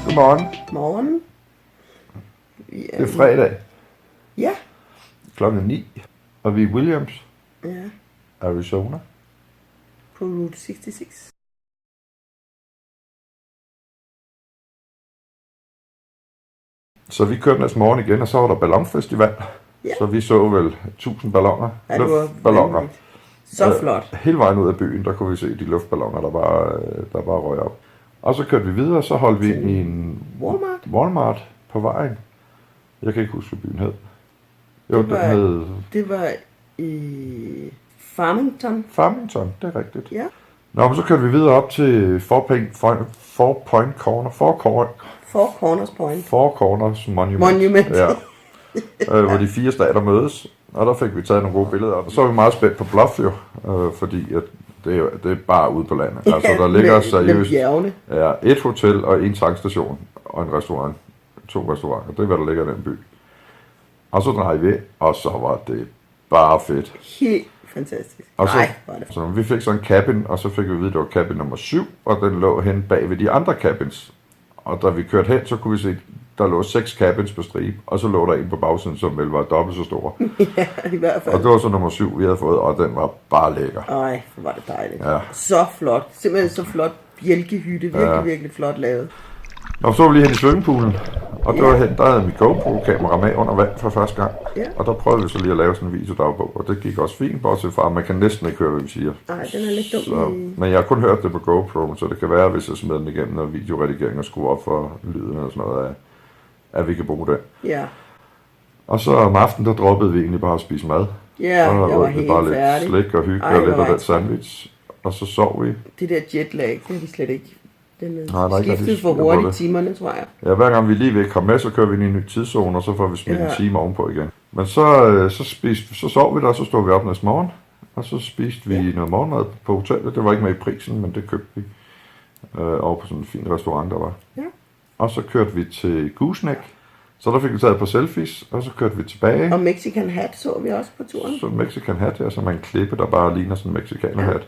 Godmorgen. Morgen. Det er fredag. Ja. Klokken 9. Og vi er i Williams, Ja. Arizona. På Route 66. Så vi kørte næste morgen igen, og så var der ballonfestival. Ja. Så vi så vel 1000 balloner. Ja, det var Luftballoner. vanvittigt. Så flot. Hele vejen ud af byen, der kunne vi se de luftballoner, der bare røg op. Og så kørte vi videre, og så holdt vi i en Walmart på vejen. Jeg kan ikke huske, hvad byen hed. Jo, Det var- den hed... Det var i Farmington, det er rigtigt. Ja. Nå, men så kørte vi videre op til Four Corners Monument. Ja. Hvor de 4 stater mødes. Og der fik vi taget nogle gode billeder. Og så var vi meget spændt på Bluff jo, fordi at det er bare ude på landet. Altså der ligger seriøst et hotel og en tankstation og en restaurant. 2 restauranter. Det er hvad der ligger i den by. Og så drejede vi, og så var det bare fedt. Helt fantastisk. Og så vi fik så en cabin, og så fik vi at vide, at det var cabin nummer 7, og den lå hen bag ved de andre cabins. Og da vi kørte hen, så kunne vi se, der lå 6 cabins på stribe, og så lå der en på bagsiden, som vel var dobbelt så stor. Ja, i hvert fald. Og det var så nummer 7, vi havde fået, og den var bare lækker. Ej, hvor var det dejligt. Ja. Så flot. Simpelthen så flot bjælkehytte. Virkelig flot lavet. Og så var vi lige hen i swimmingpoolen, og der havde mit GoPro-kamera med under vand for første gang. Ja. Og der prøvede vi så lige at lave sådan en videodagbog, og det gik også fint, bortset fra, at man kan næsten ikke høre, hvad vi siger. Nej, den er lidt dum. Men jeg har kun hørt det på GoPro, så det kan være, hvis jeg smider den igennem noget videoredigering og skruer op for lyden og sådan noget, at vi kan bruge den. Ja. Og så om aftenen, der droppede vi egentlig bare at spise mad. Ja, og jeg var helt bare lidt færdig. slik og hygge og lidt af den sandwich. Og så sov vi. Det der jetlag, det har vi slet ikke. Den skiftede for hurtigt timerne, tror jeg. Ja, hver gang vi lige vil komme med, så kører vi ind i en ny tidszone, og så får vi smidt en time ovenpå igen. Men så sov vi der, og så stod vi op næste morgen. Og så spiste vi noget morgenmad på hotellet. Det var ikke med i prisen, men det købte vi over på sådan en fin restaurant, der var. Ja. Og så kørte vi til Gooseneck. Så der fik vi taget på selfies, og så kørte vi tilbage. Og Mexican Hat så vi også på turen. Så Mexican Hat, ja, som er en klippe, der bare ligner sådan en mexikanerhat. Ja.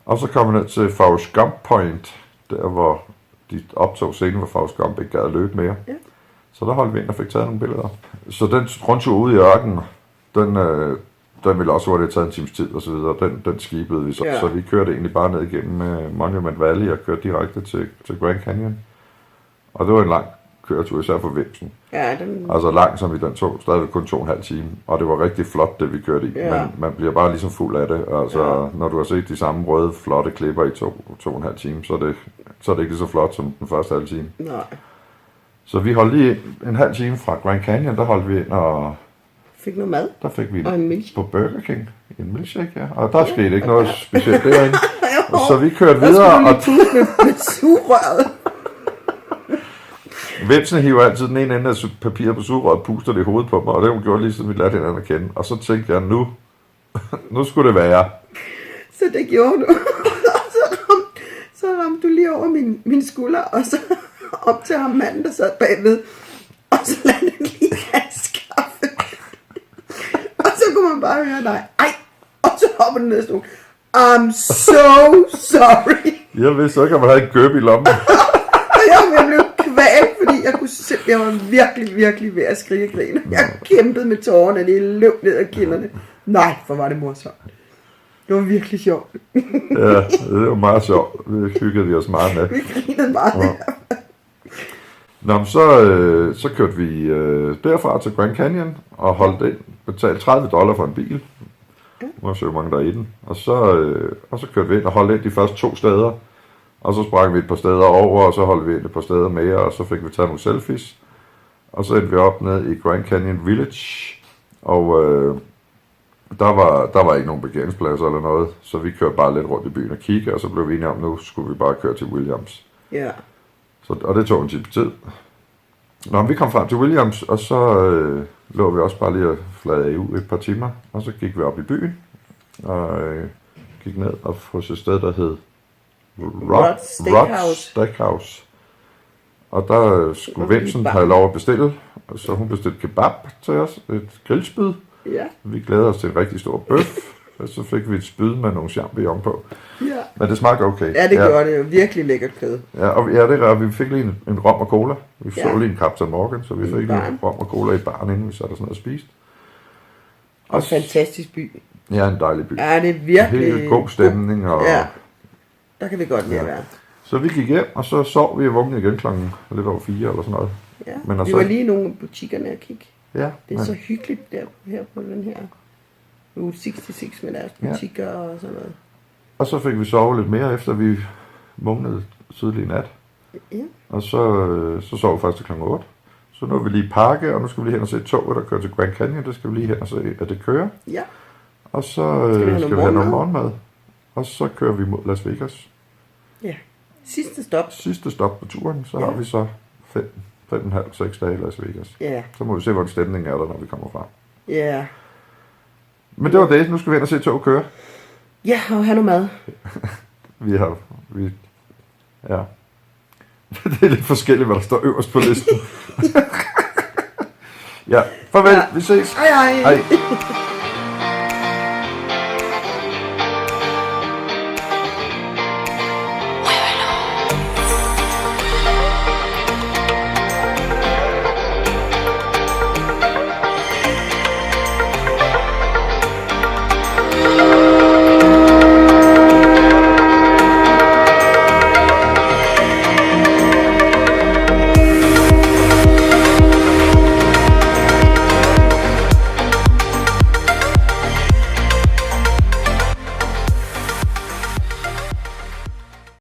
Og så kom vi ned til Forrest Gump Point, der hvor de optog scenen, hvor Forrest Gump ikke gad løbe mere. Ja. Så der holdt vi ind og fik taget nogle billeder. Så den rundtur ude i ørkenen, den ville også hurtigt have taget en times tid og så videre. Den skibede vi så. Ja. Så vi kørte egentlig bare ned igennem Monument Valley og kørte direkte til Grand Canyon. Og det var en lang køretur, især for Vimsen. Ja, altså lang som i den tog, stadigvæk kun 2,5 timer. Og det var rigtig flot, det vi kørte i. Ja. Men man bliver bare ligesom fuld af det. Altså, når du har set de samme røde, flotte klipper i 2,5 timer, så er det ikke lige så flot som den første halve time. Nej. Så vi holdt lige en halv time fra Grand Canyon, der holdt vi ind og fik noget mad. Der fik vi en på Burger King en milkshake, ja. Og der skete ikke noget specielt derinde. Så vi kørte videre. Der skulle med sugerøret. Vimsen hiver altid den ene ende af papiret på sugerøret og puster det i hovedet på mig, og det hun gjorde lige siden vi lærte hinanden at kende. Og så tænkte jeg, nu skulle det være. Så det gjorde du. så ramte du lige over min skulder, og så op til ham manden, der sad bagved. Og så landede den lige hans kaffe. Og så kunne man bare høre dig. Ej! Og så hopper den ned i stolen. I'm so sorry. Jeg vidste ikke, at man havde en gøb i lommen. Og jeg blev kvalt, fordi jeg var virkelig ved at skrige og grine. Jeg kæmpede med tårerne, det løb ned ad kinderne. Nej, hvor var det morsomt. Det var virkelig sjovt. Ja, det var meget sjovt. Det hyggede vi os meget med. Vi grinede meget. Ja. Nå, men så kørte vi derfra til Grand Canyon og holdt ind, betalte $30 for en bil. Nu er så mange der i den. Og så kørte vi ind og holdt ind de første 2 steder. Og så sprang vi et par steder over, og så holdt vi ind et par steder mere, og så fik vi taget nogle selfies. Og så endte vi op ned i Grand Canyon Village, og der var ikke nogen parkeringspladser eller noget, så vi kørte bare lidt rundt i byen og kiggede, og så blev vi enige om, nu skulle vi bare køre til Williams. Ja. Og det tog en tid. Når vi kom frem til Williams, og så lå vi også bare lige og flade af et par timer, og så gik vi op i byen, og gik ned og hos et sted, der hed Rod Steakhouse. Og der skulle Vimsen have lov at bestille, så hun bestilte kebab til os, et grillspyd. Ja. Vi glæder os til en rigtig stor bøf, og så fik vi et spyd med nogle champignon på. Ja. Men det smagte okay. Ja, det gjorde det jo. Virkelig lækkert kød. Ja, og vi fik lige en rom og cola. Vi så lige en Captain Morgan, så vi fik lige en rom og cola i baren, inden vi satte os ned og spiste. Og en fantastisk by. Ja, en dejlig by. Ja, det er virkelig... Helt god stemning. Og ja, der kan vi godt lide at være. Så vi gik hjem, og så sov vi og vågnede igen klokken lidt over 4 eller sådan noget. Ja, men vi var lige i nogle af butikkerne at kigge. Ja, det er så hyggeligt der her på den her Route 66 med deres butikker og sådan noget. Og så fik vi sovet lidt mere, efter vi vågnede tidlig nat. Ja. Og så sov vi først til klokken 8. Så nu er vi lige pakke, og nu skal vi lige hen og se toget, der kører til Grand Canyon. Det skal vi lige hen og se, at det kører. Ja. Og så skal vi have noget morgenmad. Og så kører vi mod Las Vegas. Ja. Sidste stop. Sidste stop på turen, så har vi så 5,5-6 dage i Las Vegas. Ja. Så må vi se, hvordan stemningen er der, når vi kommer frem. Ja. Men det var det. Nu skal vi hen og se tog køre. Ja, og have noget mad. Ja. Det er lidt forskelligt, hvad der står øverst på listen. Ja, farvel. Ja. Vi ses. Hej hej. Hej.